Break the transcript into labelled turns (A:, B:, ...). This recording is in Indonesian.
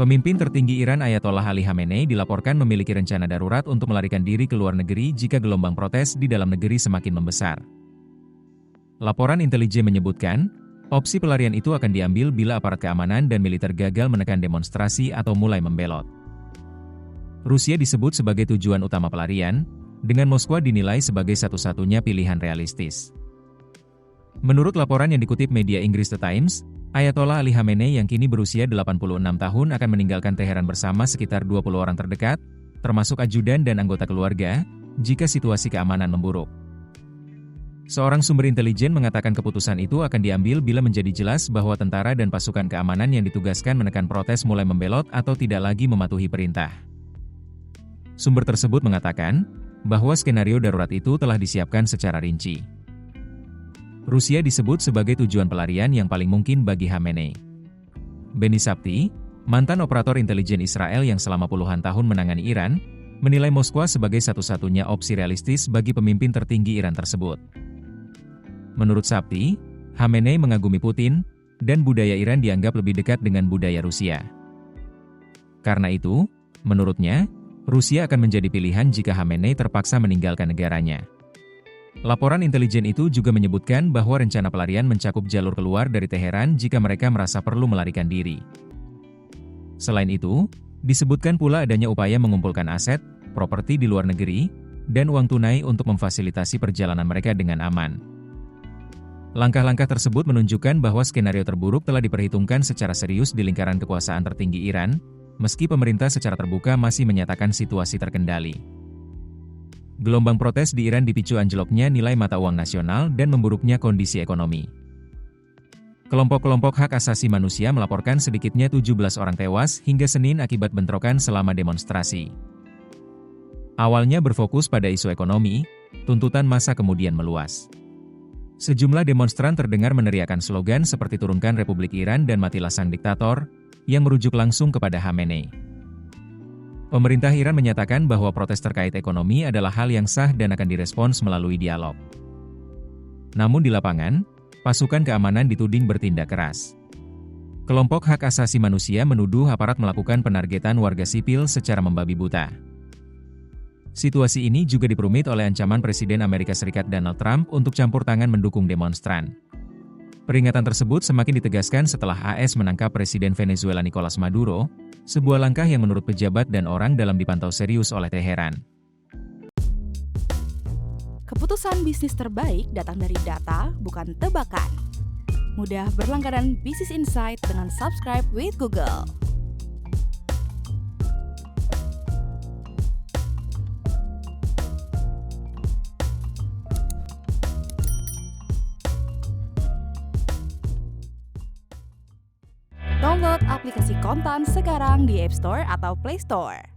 A: Pemimpin tertinggi Iran Ayatollah Ali Khamenei dilaporkan memiliki rencana darurat untuk melarikan diri ke luar negeri jika gelombang protes di dalam negeri semakin membesar. Laporan intelijen menyebutkan, opsi pelarian itu akan diambil bila aparat keamanan dan militer gagal menekan demonstrasi atau mulai membelot. Rusia disebut sebagai tujuan utama pelarian, dengan Moskwa dinilai sebagai satu-satunya pilihan realistis. Menurut laporan yang dikutip media Inggris The Times, Ayatollah Ali Khamenei yang kini berusia 86 tahun akan meninggalkan Teheran bersama sekitar 20 orang terdekat, termasuk ajudan dan anggota keluarga, jika situasi keamanan memburuk. Seorang sumber intelijen mengatakan keputusan itu akan diambil bila menjadi jelas bahwa tentara dan pasukan keamanan yang ditugaskan menekan protes mulai membelot atau tidak lagi mematuhi perintah. Sumber tersebut mengatakan bahwa skenario darurat itu telah disiapkan secara rinci. Rusia disebut sebagai tujuan pelarian yang paling mungkin bagi Khamenei. Benny Sapti, mantan operator intelijen Israel yang selama puluhan tahun menangani Iran, menilai Moskwa sebagai satu-satunya opsi realistis bagi pemimpin tertinggi Iran tersebut. Menurut Sapti, Khamenei mengagumi Putin, dan budaya Iran dianggap lebih dekat dengan budaya Rusia. Karena itu, menurutnya, Rusia akan menjadi pilihan jika Khamenei terpaksa meninggalkan negaranya. Laporan intelijen itu juga menyebutkan bahwa rencana pelarian mencakup jalur keluar dari Teheran jika mereka merasa perlu melarikan diri. Selain itu, disebutkan pula adanya upaya mengumpulkan aset, properti di luar negeri, dan uang tunai untuk memfasilitasi perjalanan mereka dengan aman. Langkah-langkah tersebut menunjukkan bahwa skenario terburuk telah diperhitungkan secara serius di lingkaran kekuasaan tertinggi Iran, meski pemerintah secara terbuka masih menyatakan situasi terkendali. Gelombang protes di Iran dipicu anjloknya nilai mata uang nasional dan memburuknya kondisi ekonomi. Kelompok-kelompok hak asasi manusia melaporkan sedikitnya 17 orang tewas hingga Senin akibat bentrokan selama demonstrasi. Awalnya berfokus pada isu ekonomi, tuntutan massa kemudian meluas. Sejumlah demonstran terdengar meneriakkan slogan seperti turunkan Republik Iran dan matilah sang diktator, yang merujuk langsung kepada Khamenei. Pemerintah Iran menyatakan bahwa protes terkait ekonomi adalah hal yang sah dan akan direspons melalui dialog. Namun di lapangan, pasukan keamanan dituding bertindak keras. Kelompok hak asasi manusia menuduh aparat melakukan penargetan warga sipil secara membabi buta. Situasi ini juga diperumit oleh ancaman Presiden Amerika Serikat Donald Trump untuk campur tangan mendukung demonstran. Peringatan tersebut semakin ditegaskan setelah AS menangkap Presiden Venezuela Nicolas Maduro, sebuah langkah yang menurut pejabat dan orang dalam dipantau serius oleh Teheran.
B: Keputusan bisnis terbaik datang dari data, bukan tebakan. Mudah berlangganan Business Insight dengan subscribe with Google. Download aplikasi Kontan sekarang di App Store atau Play Store.